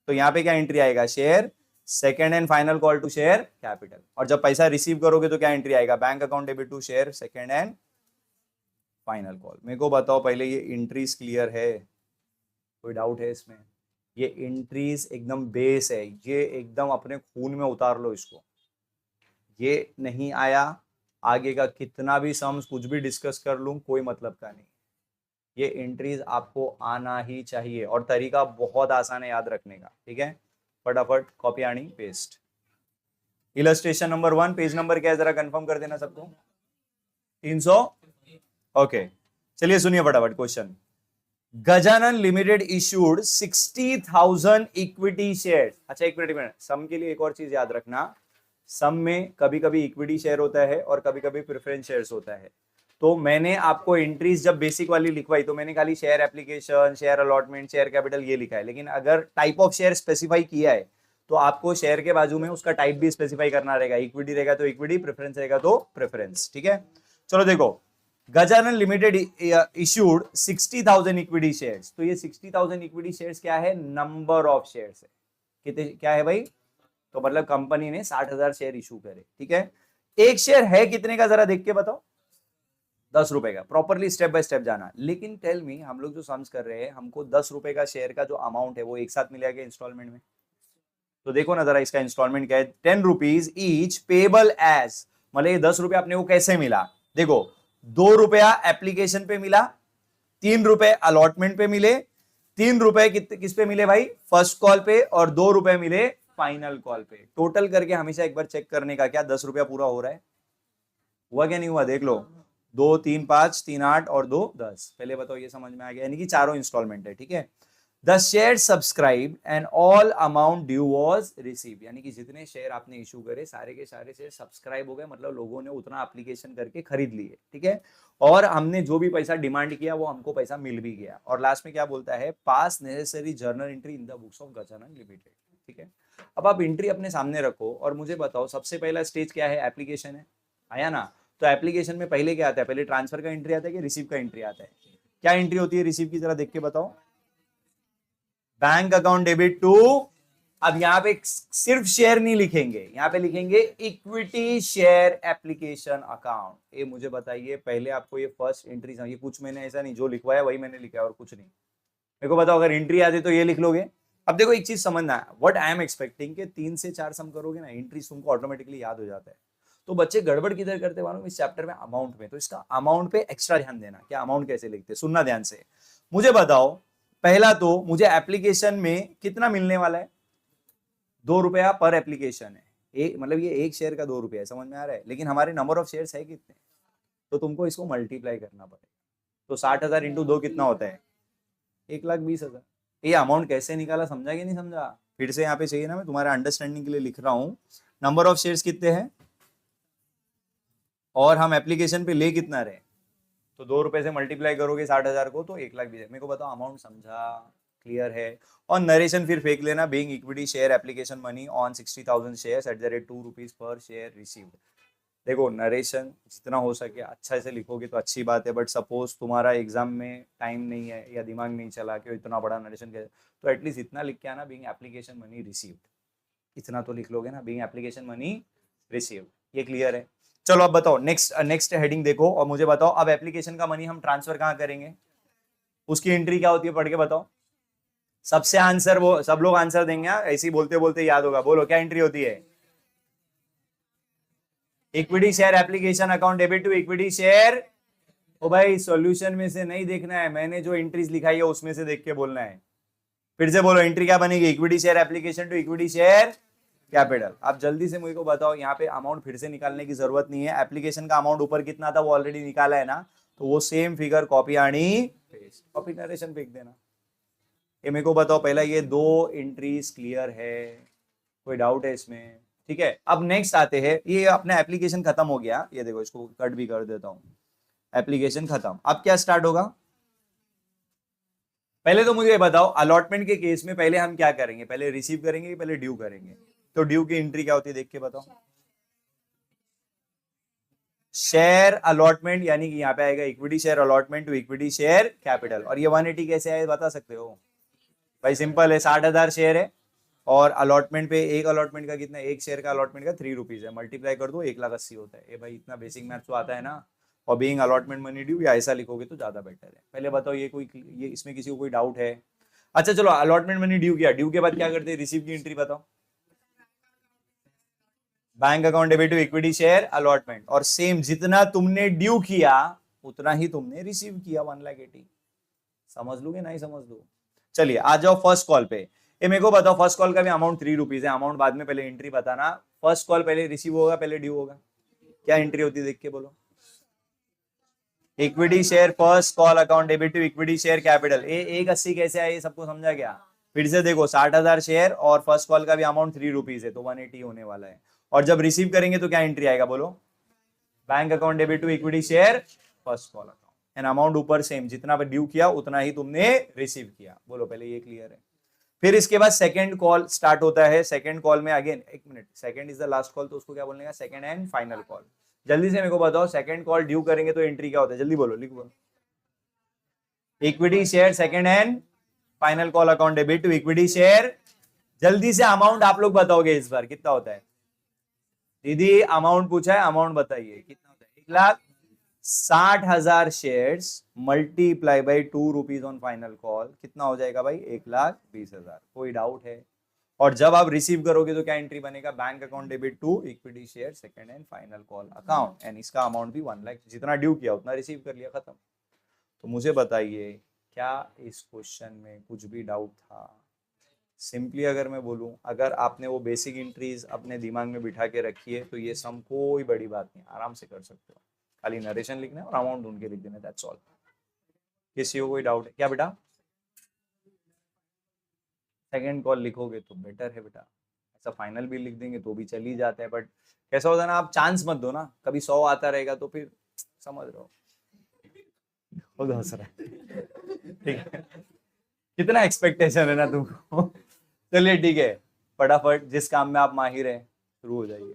[SPEAKER 1] तो यहाँ पे क्या एंट्री आएगा, share second and final call to share capital. और जब पैसा रिसीव करोगे तो क्या एंट्री आएगा, bank account debit to share second and final call. मेरे को बताओ पहले ये एंट्रीज क्लियर है, कोई डाउट है इसमें? ये एंट्रीज एकदम बेस है, ये एकदम अपने खून में उतार लो इसको। ये नहीं आया, आगे का कितना भी सम्स कुछ भी डिस्कस कर लूं, कोई मतलब का नहीं। ये एंट्रीज आपको आना ही चाहिए, और तरीका बहुत आसान है याद रखने का। ठीक है, फटाफट कॉपी आनी, paste. Illustration number 1, page number क्या है जरा कंफर्म कर देना सबको, 300। ओके, चलिए सुनिए फटाफट question. Gajanan limited issued 60,000 equity share. अच्छा एक मिनट, सम के लिए एक और चीज याद रखना, सम में कभी कभी इक्विटी शेयर होता है और कभी कभी प्रेफरेंस शेयर्स होता है। तो मैंने आपको एंट्रीज जब बेसिक वाली लिखवाई तो मैंने खाली share application, share allotment, share capital ये लिखा है, लेकिन अगर टाइप ऑफ शेयर स्पेसिफाई किया है तो आपको शेयर के बाजू में उसका टाइप भी स्पेसिफाई करना रहेगा। इक्विटी रहेगा तो इक्विटी, प्रेफरेंस रहेगा तो प्रेफरेंस। ठीक है, चलो देखो, Gajanan limited issued 60,000 equity shares. तो ये 60,000 इक्विटी शेयर्स क्या है, नंबर ऑफ शेयर्स है, कितने क्या है भाई, तो मतलब कंपनी ने 60,000 शेयर इशू करे। ठीक है, एक शेयर है कितने का जरा देख के बताओ, 10 रुपए का। प्रॉपरली स्टेप बाय स्टेप जाना। लेकिन टेल मी, हम लोग जो सम्स कर रहे हैं, हमको 10 रुपए का शेयर का जो अमाउंट है वो एक साथ मिलेगा इंस्टॉलमेंट में? तो देखो ना जरा, इसका इंस्टॉलमेंट क्या है, 10 रुपीज ईच पेबल एज, मतलब ये 10 रुपया अपने को कैसे मिला, देखो 2 रुपया एप्लीकेशन पे मिला, 3 रुपए अलॉटमेंट पे मिले, 3 रुपए किस पे मिले भाई, फर्स्ट कॉल पे, और 2 रुपए मिले फाइनल कॉल पे। टोटल करके हमेशा एक बार चेक करने का, क्या 10 रुपया पूरा हो रहा है, हुआ क्या नहीं हुआ, देख लो। 2 3 5 3 8 और 2 10। पहले बताओ ये समझ में आ गया, यानी कि चारों इंस्टॉलमेंट है। ठीक है, the share subscribe and all amount due was receive, यानी कि जितने शेयर आपने इशू करे सारे के सारे शेयर सब्सक्राइब हो गए, मतलब लोगों ने उतना एप्लीकेशन करके खरीद लिए। ठीक है, और हमने जो भी पैसा डिमांड किया वो हमको पैसा मिल भी गया। और लास्ट में क्या बोलता है, पास necessary journal entry in the books of Gajanan limited. ठीक है, अब आप एंट्री अपने सामने रखो और मुझे बताओ सबसे पहला स्टेज क्या है, एप्लीकेशन है, आया ना? तो एप्लीकेशन में पहले क्या आता है, पहले ट्रांसफर का एंट्री आता है कि रिसीव का एंट्री आता है? क्या एंट्री होती है रिसीव की, जरा देख के बताओ। बैंक अकाउंट डेबिट टू, अब यहाँ पे सिर्फ शेयर नहीं लिखेंगे, यहाँ पे लिखेंगे इक्विटी शेयर एप्लीकेशन अकाउंट। ये मुझे बताइए पहले आपको ये फर्स्ट एंट्री, ये कुछ मैंने ऐसा नहीं, जो लिखवाया वही मैंने लिखा है और कुछ नहीं। मेरे को बताओ अगर एंट्री आती तो ये लिख लोगे। अब देखो एक चीज समझना है, व्हाट आई एम एक्सपेक्टिंग कि 3 से 4 सम करोगे ना, एंट्री तुमको ऑटोमेटिकली याद हो जाता है। तो बच्चे गड़बड़ किधर करते मालूम, इस चैप्टर में अमाउंट में, तो इसका अमाउंट पे एक्स्ट्रा ध्यान देना, क्या अमाउंट कैसे लिखते, सुनना ध्यान से। मुझे बताओ पहला तो मुझे एप्लीकेशन में कितना मिलने वाला है, 2 रुपया पर एप्लीकेशन है, एक मतलब ये एक शेयर का 2 रुपया है, समझ में आ रहा है? लेकिन हमारे नंबर ऑफ शेयर्स है कितने, तो तुमको इसको मल्टीप्लाई करना पड़ेगा। तो 60,000 इंटू 2 कितना होता है, 1,20,000। ये अमाउंट कैसे निकाला, समझा कि नहीं समझा? फिर से यहाँ पे चाहिए ना, मैं तुम्हारा अंडरस्टैंडिंग के लिए लिख रहा हूँ। नंबर ऑफ शेयर्स कितने हैं और हम एप्लीकेशन पे ले कितना रहे, तो 2 रुपए से मल्टीप्लाई करोगे 60,000 को तो 1,20,000। मेरे को बताओ अमाउंट समझा, क्लियर है? और नरेशन फिर फेंक लेना, being equity share application money on 60,000 shares at the rate 2 rupees per share received. देखो नरेशन जितना हो सके अच्छा से लिखोगे तो अच्छी बात है, बट सपोज तुम्हारा एग्जाम में टाइम नहीं है या दिमाग नहीं चला कि इतना बड़ा नरेशन कैसे, तो एटलीस्ट इतना लिख के आना, बीइंग एप्लीकेशन मनी रिसीव्ड, इतना तो लिख लोगे ना, बीइंग एप्लीकेशन मनी रिसीव्ड। ये क्लियर है? चलो अब बताओ नेक्स्ट हेडिंग देखो और मुझे बताओ अब एप्लीकेशन का मनी हम ट्रांसफर कहाँ करेंगे, उसकी एंट्री क्या होती है, पढ़ के बताओ। सबसे आंसर वो सब लोग आंसर देंगे, ऐसे ही बोलते बोलते याद होगा, बोलो क्या एंट्री होती है, equity share application account debit to equity share. ओ भाई सॉल्यूशन में से नहीं देखना है, मैंने जो एंट्रीज लिखाई है उसमें से देख के बोलना है। फिर से बोलो, एंट्री क्या बनेगी? Equity share application to equity share capital. आप जल्दी से मुझे को बताओ, यहाँ पे अमाउंट फिर से निकालने की जरूरत नहीं है। एप्लीकेशन का अमाउंट ऊपर कितना था वो ऑलरेडी निकाला है ना, तो वो सेम फिगर कॉपी आनी पेस्ट, कॉपी नरेशन फेंक देना। ये मेरे को बताओ पहला, ये दो एंट्रीज क्लियर है? कोई डाउट है इसमें? ठीक है, अब नेक्स्ट आते हैं, ये अपना एप्लीकेशन खत्म हो गया, ये देखो इसको कट भी कर देता हूं, एप्लीकेशन खत्म। अब क्या स्टार्ट होगा? पहले तो मुझे बताओ, अलॉटमेंट के केस में पहले हम क्या करेंगे? पहले रिसीव करेंगे कि पहले ड्यू करेंगे? तो ड्यू की एंट्री क्या होती है देख के बताओ। शेयर अलॉटमेंट, यानी कि यहाँ पे आएगा equity share allotment to equity share capital. और ये 180 कैसे आए बता सकते हो? भाई सिंपल है, 60,000 शेयर है और अलॉटमेंट पे एक अलॉटमेंट का कितना, एक शेयर का अलॉटमेंट का 3 रुपीज है, मल्टीप्लाई कर दो 1,80,000 होता है। ये भाई इतना बेसिक मैथ्स तो आता है ना। और बीइंग अलॉटमेंट मनी ड्यू, या ऐसा लिखोगे तो ज्यादा बेटर है। पहले बताओ ये कोई, ये इसमें किसी को कोई डाउट है? अच्छा चलो, अलॉटमेंट मनी ड्यू किया, ड्यू के बाद क्या करते हैं? रिसीव की एंट्री बताओ। Bank account debit to equity share allotment, और सेम जितना तुमने ड्यू किया उतना ही तुमने रिसीव किया, 1,80,000। समझ लूगे नहीं समझ लो? चलिए आ जाओ फर्स्ट कॉल पे। ये मेरे को बताओ, फर्स्ट कॉल का भी अमाउंट 3 रुपीज है, अमाउंट बाद में, पहले एंट्री बताना। फर्स्ट कॉल पहले रिसीव होगा पहले ड्यू होगा? क्या एंट्री होती है देख के बोलो। Equity share first call account debit to equity share capital. ये 1,80 कैसे आए, सबको समझा गया? फिर से देखो, 60,000 शेयर और फर्स्ट कॉल का भी अमाउंट 3 रुपीज है, तो 180 होने वाला है। और जब रिसीव करेंगे तो क्या एंट्री आएगा बोलो? Bank account debit to equity share first call account, and amount ऊपर सेम, जितना ड्यू किया उतना ही तुमने रिसीव किया। बोलो पहले ये क्लियर है? फिर इसके बाद सेकंड कॉल स्टार्ट होता है। सेकंड कॉल में अगेन, एक minute, second is the last call, तो उसको क्या बोलने का? Second and final call. जल्दी से मेरे को बताओ, सेकंड कॉल ड्यू करेंगे तो एंट्री क्या होता है? जल्दी बोलो, लिखो। Equity share second and final call account debit to equity share. जल्दी से अमाउंट आप लोग बताओगे इस बार कितना होता है? दीदी अमाउंट पूछा है, अमाउंट बताइए कितना होता है? 1,60,000 shares multiply by 2 rupees on final call, कितना हो जाएगा भाई? 1,20,000। कोई डाउट है? और जब आप रिसीव करोगे तो क्या एंट्री बनेगा? Bank account debit to equity share second and final call account, and इसका अमाउंट भी 1 लाख, जितना ड्यू किया उतना रिसीव कर लिया, खत्म। तो मुझे बताइए, क्या इस क्वेश्चन में कुछ भी डाउट था? सिंपली अगर मैं बोलूं, अगर आपने वो बेसिक एंट्रीज अपने दिमाग में बिठा के रखी है तो ये सम कोई बड़ी बात नहीं, आराम से कर सकते हो। खाली नरेशन लिखना है और अमाउंट ढूंढ के लिख देना, दैट्स ऑल। किसी को कोई डाउट है क्या बेटा? सेकंड कॉल लिखोगे तो बेटर है बेटा, ऐसा फाइनल भी लिख देंगे तो भी चल ही जाता है, बट कैसा होता है ना, आप चांस मत दो ना, कभी 100 आता रहेगा तो फिर समझ रहे हो। खुद हंस रहा है, ठीक है? कितना एक्सपेक्टेशन है ना तुमको। चलिए ठीक है, फटाफट जिस काम में आप माहिर हैं शुरू हो जाइए।